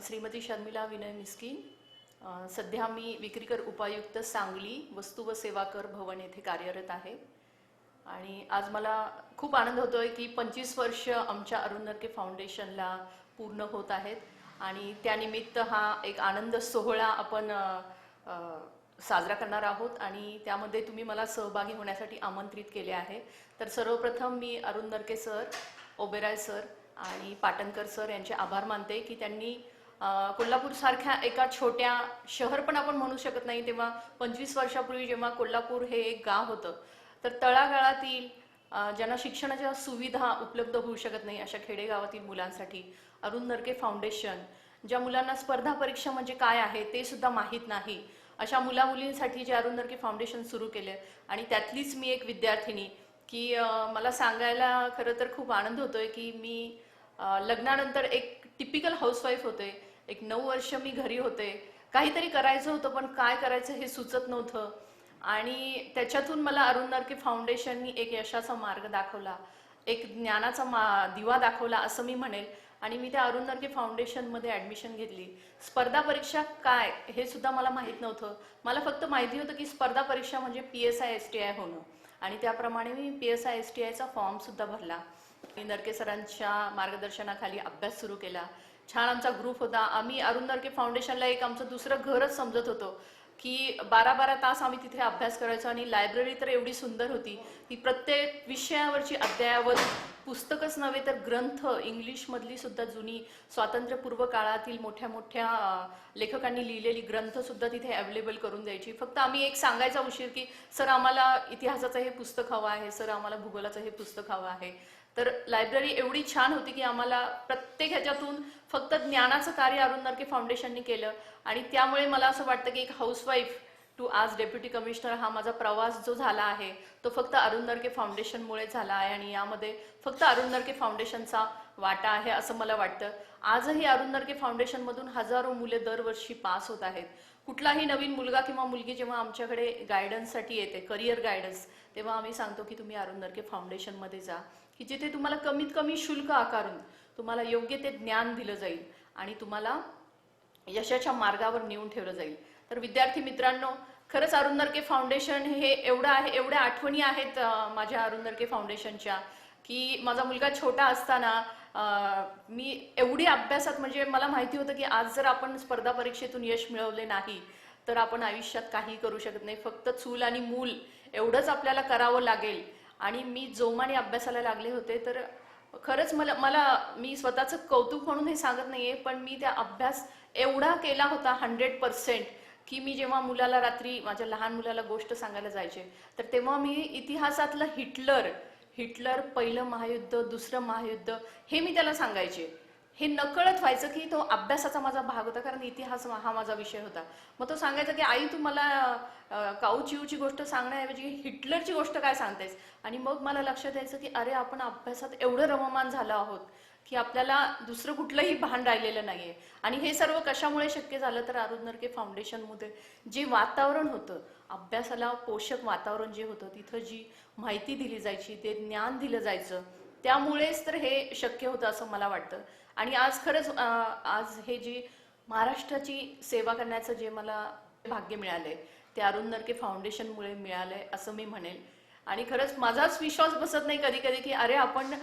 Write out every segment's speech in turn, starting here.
श्रीमती शर्मिला विनय मिस्किन. सध्या मी विक्रीकर उपायुक्त सांगली वस्तू व सेवा कर भवन येथे कार्यरत आहे आणि आज मला खूप आनंद होतोय की 25 वर्ष आमच्या अरुण नरके फाउंडेशनला पूर्ण होत आहेत आणि त्यानिमित्त हा एक आनंद सोहळा आपण साजरा करणार आहोत आणि त्यामध्ये तुम्ही मला सहभागी होण्यासाठी आमंत्रित केले आहे. तर सर्वप्रथम मी अरुण नरके सर, ओबेराय सर आणि पाटणकर सर यांचे आभार मानते की त्यांनी कोल्हापूर सारख्या एका छोट्या शहर पण आपण म्हणू शकत नाही तेव्हा 25 वर्षापूर्वी जेव्हा कोल्हापूर हे एक गाव होतं तर तळागाळातील ज्यांना शिक्षणाच्या सुविधा उपलब्ध होऊ शकत नाही अशा खेडेगावातील मुलांसाठी अरुण नरके फाउंडेशन, ज्या मुलांना स्पर्धा परीक्षा म्हणजे काय आहे ते सुद्धा माहीत नाही अशा मुलामुलींसाठी जे अरुण नरके फाउंडेशन सुरू केले आणि त्यातलीच मी एक विद्यार्थिनी की मला सांगायला खरं तर खूप आनंद होतोय की मी लग्नानंतर एक टिपिकल हाऊसवाईफ होते. एक 9 वर्ष मी घरी होते. काहीतरी करायचं होतं पण काय करायचं हे सुचत नव्हतं आणि त्याच्यातून मला अरुण नरके फाउंडेशननी एक यशाचा मार्ग दाखवला, एक ज्ञानाचा दिवा दाखवला असं मी म्हणेल. आणि मी त्या अरुण नरके फाउंडेशनमध्ये ॲडमिशन घेतली. स्पर्धा परीक्षा काय हे सुद्धा मला माहीत नव्हतं. मला फक्त माहिती होतं की स्पर्धा परीक्षा म्हणजे PSI STI होणं आणि त्याप्रमाणे मी PSI STIचा फॉर्मसुद्धा भरला. मी नरके सरांच्या मार्गदर्शनाखाली अभ्यास सुरू केला. छान आमचा ग्रुप होता. आम्ही अरुण नरके फाउंडेशनला एक आमचं दुसरं घरच समजत होतो की 12-12 तास आम्ही तिथे अभ्यास करायचो आणि लायब्ररी तर एवढी सुंदर होती की प्रत्येक विषयावरची अद्ययावत पुस्तकच नव्हे तर ग्रंथ, इंग्लिशमधली सुद्धा जुनी स्वातंत्र्यपूर्व काळातील मोठ्या मोठ्या लेखकांनी लिहिलेली ग्रंथसुद्धा तिथे अवेलेबल करून द्यायची. फक्त आम्ही एक सांगायचा उशीर की सर आम्हाला इतिहासाचं हे पुस्तक हवं आहे, सर आम्हाला भूगोलाचं हे पुस्तक हवं आहे. तर लायब्ररी एवढी छान होती की आम्हाला प्रत्येक ह्याच्यातून फक्त ज्ञानाचं कार्य अरुण नरके फाउंडेशननी केलं आणि त्यामुळे मला असं वाटतं की एक हाऊसवाईफ टू आज डेप्युटी कमिशनर हा माझा प्रवास जो झाला आहे तो फक्त अरुण नरके फाउंडेशनमुळे झाला आहे आणि यामध्ये फक्त अरुण नरके फाउंडेशनचा वाटा आहे असं मला वाटतं. आजही अरुण नरके फाउंडेशनमधून हजारो मुले दरवर्षी पास होत आहेत. कुठलाही नवीन मुलगा किंवा मुलगी जेव्हा आमच्याकडे गायडन्ससाठी येते, करिअर गायडन्स, तेव्हा आम्ही सांगतो की तुम्ही अरुण नरके फाउंडेशनमध्ये जा की जिथे तुम्हाला कमीत कमी शुल्क आकारून तुम्हाला योग्य ते ज्ञान दिलं जाईल आणि तुम्हाला यशाच्या मार्गावर नेऊन ठेवलं जाईल. तर विद्यार्थी मित्रांनो, खरंच अरुण नरके फाउंडेशन हे एवढं आहे, एवढ्या आठवणी आहेत माझ्या अरुण नरके फाउंडेशनच्या की माझा मुलगा छोटा असताना मी एवढी अभ्यासात म्हणजे मला माहिती होतं की आज जर आपण स्पर्धा परीक्षेतून यश मिळवले नाही तर आपण आयुष्यात काही करू शकत नाही. फक्त चूल आणि मूल एवढंच आपल्याला करावं लागेल आणि मी जोमाने अभ्यासाला लागले होते. तर खरंच मी स्वतःचं कौतुक म्हणून हे सांगत नाहीये पण मी त्या अभ्यास एवढा केला होता 100% की मी जेव्हा मुलाला रात्री माझ्या लहान मुलाला गोष्ट सांगायला जायचे तर तेव्हा मी इतिहासातलं हिटलर पहिलं महायुद्ध, दुसरं महायुद्ध हे मी त्याला सांगायचे. हे नकळत व्हायचं की तो अभ्यासाचा माझा भाग होता कारण इतिहास हा माझा विषय होता. मग तो सांगायचा की आई तू मला काऊचिऊची गोष्ट सांगण्याऐवजी हिटलरची गोष्ट काय सांगतेस. आणि मग मला लक्षात यायचं की अरे आपण अभ्यासात एवढं रममान झालो आहोत की आपल्याला दुसरं कुठलंही भान राहिलेलं नाहीये. आणि हे सर्व कशामुळे शक्य झालं तर अरुण नरके फाउंडेशनमध्ये जे वातावरण होतं, अभ्यासाला पोषक वातावरण जे होतं, तिथं जी माहिती दिली जायची, ते ज्ञान दिलं जायचं, त्यामुळेच तर हे शक्य होतं असं मला वाटतं. आणि आज खरंच आज हे जी महाराष्ट्राची सेवा करण्याचं जे मला भाग्य मिळालंय ते अरुण नरके फाउंडेशनमुळे मिळालंय असं मी म्हणेल. आणि खरंच माझाच विश्वास बसत नाही कधी कधी की अरे आपण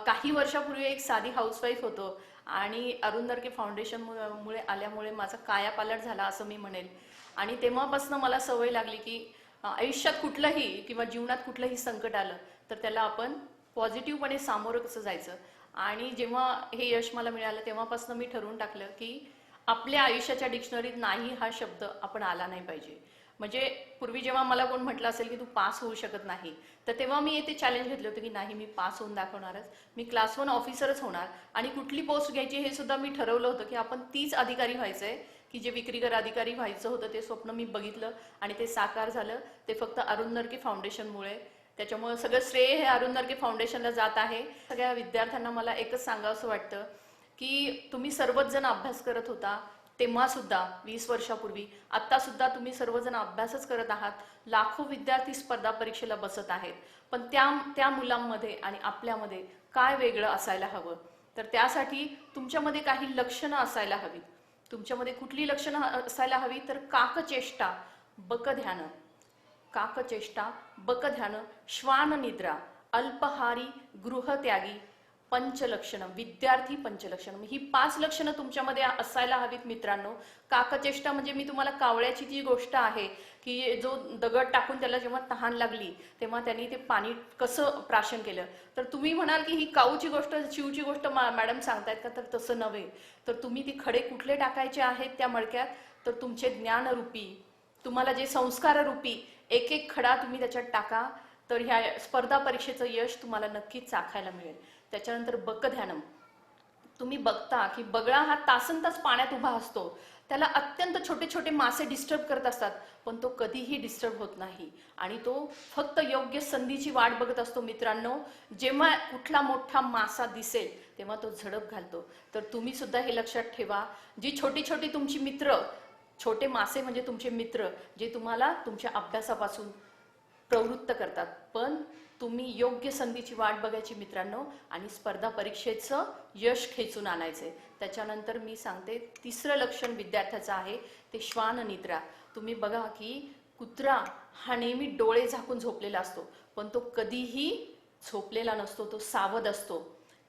काही वर्षापूर्वी एक साधी हाऊसवाईफ होतो आणि अरुण नरके फाउंडेशन मुळे आल्यामुळे माझा कायापालट झाला असं मी म्हणेल. आणि तेव्हापासून मला सवय लागली की आयुष्यात कुठलंही किंवा जीवनात कुठलंही संकट आलं तर त्याला आपण पॉझिटिव्हपणे सामोरं कसं जायचं. आणि जेव्हा हे यश मला मिळालं तेव्हापासून मी ठरवून टाकलं की आपल्या आयुष्याच्या डिक्शनरीत नाही हा शब्द आपण आला नाही पाहिजे. म्हणजे पूर्वी जेव्हा मला कोण म्हटलं असेल की तू पास होऊ शकत नाही तर तेव्हा मी येथे चॅलेंज घेतलं होतं की नाही मी पास होऊन दाखवणारच, मी क्लास 1 ऑफिसरच होणार. आणि कुठली पोस्ट घ्यायची हे सुद्धा मी ठरवलं होतं की आपण तीच अधिकारी व्हायचंय की जे विक्रीकर अधिकारी व्हायचं होतं. ते स्वप्न मी बघितलं आणि ते साकार झालं. ते फक्त अरुण नरके फाउंडेशनमुळे. त्याच्यामुळे सगळं श्रेय हे अरुण नरके फाउंडेशनला जात आहे. सगळ्या विद्यार्थ्यांना मला एकच सांगावंसं वाटतं की तुम्ही सर्वच जण अभ्यास करत होता तेव्हा सुद्धा 20 वर्षापूर्वी, आता सुद्धा तुम्ही सर्वजण अभ्यासच करत आहात. लाखो विद्यार्थी स्पर्धा परीक्षेला बसत आहेत. पण त्या मुलांमध्ये आणि आपल्यामध्ये काय वेगळं असायला हवं तर त्यासाठी तुमच्यामध्ये काही लक्षणं असायला हवीत. तुमच्यामध्ये कुठली लक्षणं असायला हवी, तर काकचेष्टा, बकध्यान, काकचेष्टा, बकध्यान, श्वाननिद्रा, अल्पहारी, गृहत्यागी, पंचलक्षण, विद्यार्थी पंचलक्षण, ही 5 लक्षणं तुमच्यामध्ये असायला हवीत मित्रांनो. काकचेष्टा म्हणजे मी तुम्हाला कावळ्याची जी गोष्ट आहे की जो दगड टाकून त्याला जेव्हा तहान लागली तेव्हा त्यांनी ते पाणी कसं प्राशन केलं, तर तुम्ही म्हणाल की ही काऊची गोष्ट, शिवची गोष्ट मॅडम सांगतायत का, तर तसं नव्हे. तर तुम्ही ती खडे कुठले टाकायचे आहेत त्या मडक्यात, तर तुमचे ज्ञानरूपी, तुम्हाला जे संस्कार रूपी एक एक खडा तुम्ही त्याच्यात टाका, तर ह्या स्पर्धा परीक्षेचं यश तुम्हाला नक्कीच चाखायला मिळेल. त्याच्यानंतर बकध्यानम, तुम्ही बघता की बगळा हा तासनतास पाण्यात उभा असतो, त्याला अत्यंत छोटे छोटे मासे डिस्टर्ब करत असतात, पण तो कधीही डिस्टर्ब होत नाही आणि तो फक्त योग्य संधीची वाट बघत असतो. मित्रांनो, जेव्हा कुठला मोठा मासा दिसेल तेव्हा तो झडप घालतो. तर तुम्ही सुद्धा हे लक्षात ठेवा, जी छोटी छोटी तुमची मित्र, छोटे मासे म्हणजे तुमचे मित्र, जे तुम्हाला तुमच्या अभ्यासापासून प्रवृत्त करतात, पण तुम्ही योग्य संधीची वाट बघायची मित्रांनो आणि स्पर्धा परीक्षेचं यश खेचून आणायचे. त्याच्यानंतर मी सांगते, तिसरं लक्षण विद्यार्थ्याचं आहे ते श्वान निद्रा. तुम्ही बघा की कुत्रा हा नेहमी डोळे झाकून झोपलेला असतो, पण तो कधीही झोपलेला नसतो, तो सावध असतो.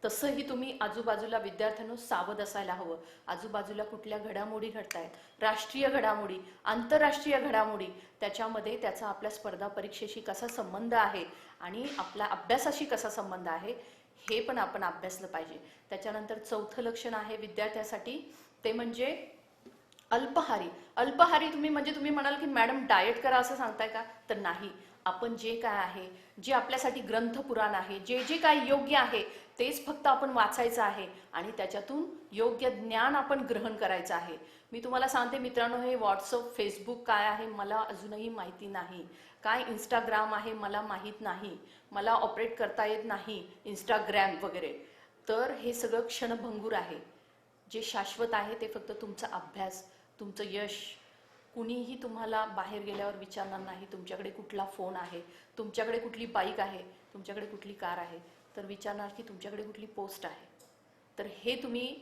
तसंही तुम्ही आजूबाजूला विद्यार्थ्यांनो सावध असायला हवं. आजूबाजूला कुठल्या घडामोडी घडतायत, राष्ट्रीय घडामोडी, आंतरराष्ट्रीय घडामोडी, त्याच्यामध्ये त्याचा आपल्या स्पर्धा परीक्षेशी कसा संबंध आहे आणि आपल्या अभ्यासाशी कसा संबंध आहे हे पण आपण अभ्यासलं पाहिजे. त्याच्यानंतर चौथं लक्षण आहे विद्यार्थ्यासाठी, ते म्हणजे अल्पहारी. अल्पहारी तुम्ही म्हणजे तुम्ही म्हणाल की मॅडम डाएट करा असं सांगताय का, तर नाही. आपण जे काय आहे, जे आपल्यासाठी ग्रंथ पुराण आहे, जे जे काय योग्य आहे तेच फक्त आपण वाचायचं आहे आणि त्याच्यातून योग्य ज्ञान आपण ग्रहण करायचं आहे. मी तुम्हाला सांगते मित्रांनो, हे व्हॉट्सअप, फेसबुक काय आहे मला अजूनही माहिती नाही, काय इंस्टाग्राम आहे मला माहीत नाही, मला ऑपरेट करता येत नाही इंस्टाग्राम वगैरे. तर हे सगळं क्षणभंगूर आहे. जे शाश्वत आहे ते फक्त तुमचा अभ्यास, तुमचं यश. कुणीही तुम्हाला बाहेर गेल्यावर विचारणार नाही तुमच्याकडे कुठला फोन आहे, तुमच्याकडे कुठली बाईक आहे, तुमच्याकडे कुठली कार आहे, तर विचारणार की तुमच्याकडे कुठली पोस्ट आहे. तर हे तुम्ही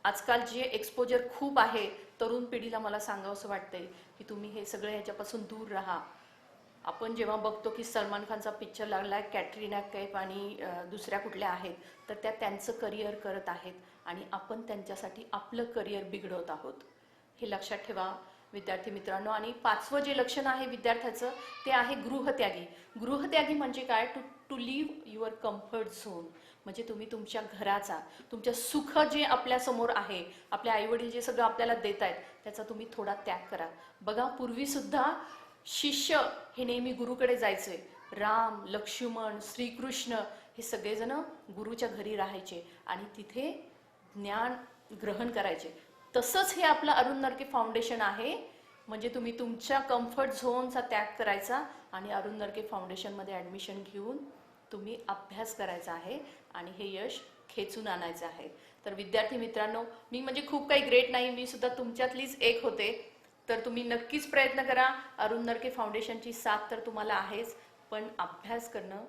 आजकाल जे एक्सपोजर खूप आहे तरुण पिढीला, मला सांगावंसं वाटतंय की तुम्ही हे सगळं ह्याच्यापासून दूर राहा. आपण जेव्हा बघतो की सलमान खानचा पिक्चर लागलाय, कॅटरीना कैफ आणि दुसऱ्या कुठल्या आहेत, तर त्या त्यांचं करिअर करत आहेत आणि आपण त्यांच्यासाठी आपलं करिअर बिघडवत आहोत. हे लक्षात ठेवा विद्यार्थी मित्रांनो. आणि 5वं जे लक्षण आहे विद्यार्थ्याचं ते आहे गृहत्यागी. गृहत्यागी म्हणजे काय, to live your comfort zone. म्हणजे तुम्ही तुमच्या घराचा, तुमच्या सुख जे आपल्या समोर आहे, आपल्या आईवडील जे सगळं आपल्याला देत आहेत त्याचा तुम्ही थोडा त्याग करा. बघा, पूर्वी सुद्धा शिष्य हे नेहमी गुरुकडे जायचे. राम, लक्ष्मण, श्रीकृष्ण हे सगळेजण गुरुच्या घरी राहायचे आणि तिथे ज्ञान ग्रहण करायचे. तसंच हे आपलं अरुण नरके फाउंडेशन आहे. म्हणजे तुम्ही तुमच्या कम्फर्ट झोनचा त्याग करायचा आणि अरुण नरके फाउंडेशनमध्ये ॲडमिशन घेऊन तुम्ही अभ्यास करायचा आहे आणि हे यश खेचून आणायचं आहे. तर विद्यार्थी मित्रांनो, मी म्हणजे खूप काही ग्रेट नाही, मी सुद्धा तुमच्यातलीच एक होते. तर तुम्ही नक्कीच प्रयत्न करा. अरुण नरके फाउंडेशनची साथ तर तुम्हाला आहेच, पण अभ्यास करणं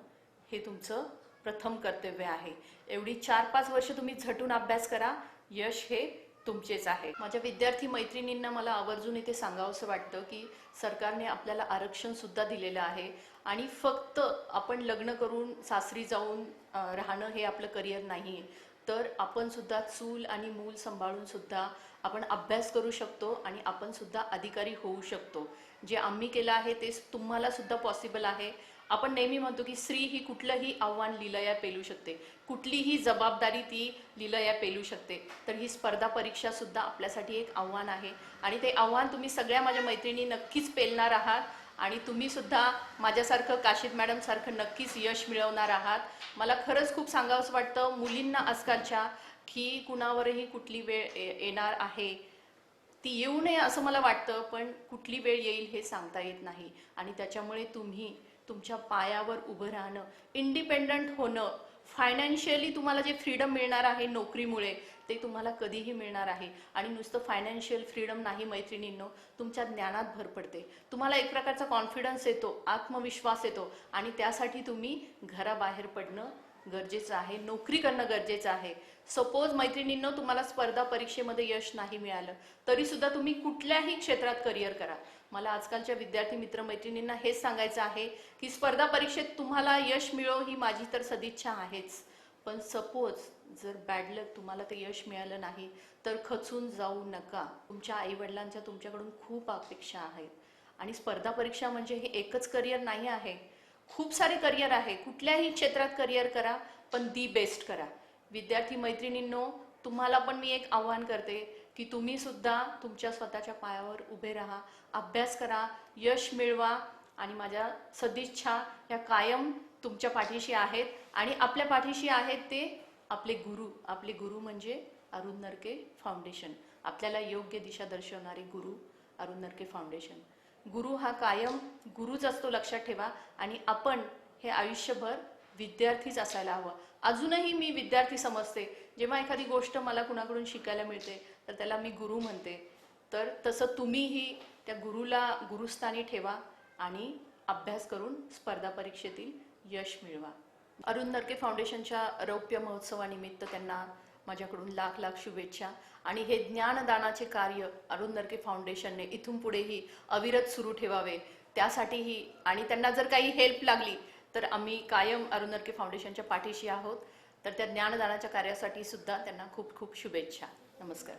हे तुमचं प्रथम कर्तव्य आहे. एवढी 4-5 वर्ष तुम्ही झटून अभ्यास करा, यश हे तुमचेच आहे. माझ्या विद्यार्थी मैत्रिणींना मला आवर्जून इथे सांगावंसं वाटतं की सरकारने आपल्याला आरक्षण सुद्धा दिलेलं आहे आणि फक्त आपण लग्न करून सासरी जाऊन राहणं हे आपलं करिअर नाही, तर आपण सुद्धा चूल आणि मूल सांभाळून सुद्धा आपण अभ्यास करू शकतो आणि आपण सुद्धा अधिकारी होऊ शकतो. जे आम्ही केलं आहे तेच तुम्हाला सुद्धा पॉसिबल आहे. आपण नेहमी म्हणतो की स्त्री ही कुठलंही आव्हान लीलया पेलू शकते, कुठलीही जबाबदारी ती लीलया पेलू शकते. तर ही स्पर्धा परीक्षा सुद्धा आपल्यासाठी एक आव्हान आहे आणि ते आव्हान तुम्ही सगळ्या माझ्या मैत्रिणी नक्कीच पेलणार आहात आणि तुम्ही सुद्धा माझ्यासारखं, काशीद मॅडम सारखं नक्कीच यश मिळवणार आहात. मला खरंच खूप सांगावंसं वाटतं मुलींना आजकालच्या, की कुणावरही कुठली वेळ येणार आहे, ती येऊ नये असं मला वाटतं, पण कुठली वेळ येईल हे सांगता येत नाही आणि त्याच्यामुळे तुम्ही तुमच्या पायावर उभं राहणं, इंडिपेंडंट होणं, फायनान्शियली तुम्हाला जे फ्रीडम मिळणार आहे नोकरीमुळे ते तुम्हाला कधीही मिळणार आहे. आणि नुसतं फायनान्शियल फ्रीडम नाही मैत्रिणींनो, तुमच्या ज्ञानात भर पडते, तुम्हाला एक प्रकारचा कॉन्फिडन्स येतो, आत्मविश्वास येतो आणि त्यासाठी तुम्ही घराबाहेर पडणं गरजेचं आहे, नोकरी करणं गरजेचं आहे. सपोज मैत्रिणींनो तुम्हाला स्पर्धा परीक्षेमध्ये यश नाही मिळालं तरी सुद्धा तुम्ही कुठल्याही क्षेत्रात करिअर करा. मला आजकालच्या विद्यार्थी मित्रमैत्रिणींना हेच सांगायचं आहे की स्पर्धा परीक्षेत तुम्हाला यश मिळो ही माझी तर सदिच्छा आहेच. पण सपोज जर बॅड लक तुम्हाला ते यश मिळालं नाही तर खचून जाऊ नका. तुमच्या आईवडिलांच्या तुमच्याकडून खूप अपेक्षा आहेत आणि स्पर्धा परीक्षा म्हणजे हे एकच करिअर नाही आहे. खूप सारे करिअर आहे. कुठल्याही क्षेत्रात करिअर करा पण दी बेस्ट करा. विद्यार्थी मैत्रिणींनो, तुम्हाला पण मी एक आव्हान करते की तुम्ही सुद्धा तुमच्या स्वतःच्या पायावर उभे राहा, अभ्यास करा, यश मिळवा आणि माझ्या सदिच्छा या कायम तुमच्या पाठीशी आहेत. आणि आपल्या पाठीशी आहेत ते आपले गुरु म्हणजे अरुण नरके फाउंडेशन. आपल्याला योग्य दिशा दर्शवणारे गुरु अरुण नरके फाउंडेशन. गुरु हा कायम गुरुच असतो, लक्षात ठेवा. आणि आपण हे आयुष्यभर विद्यार्थीच असायला हवं. अजूनही मी विद्यार्थी समजते. जेव्हा एखादी गोष्ट मला कुणाकडून शिकायला मिळते तर त्याला मी गुरु म्हणते. तर तसं तुम्हीही त्या गुरुला गुरुस्थानी ठेवा आणि अभ्यास करून स्पर्धा परीक्षेतील यश मिळवा. अरुण नरके फाउंडेशनच्या रौप्य महोत्सवानिमित्त त्यांना माझ्याकडून लाख लाख शुभेच्छा. आणि हे ज्ञानदानाचे कार्य अरुण नरके फाउंडेशनने इथून पुढेही अविरत सुरू ठेवावे. त्यासाठीही आणि त्यांना जर काही हेल्प लागली तर आम्ही कायम अरुण नरके फाउंडेशनच्या पाठीशी आहोत. तर त्या ज्ञानदानाच्या कार्यासाठी सुद्धा त्यांना खूप खूप शुभेच्छा. नमस्कार.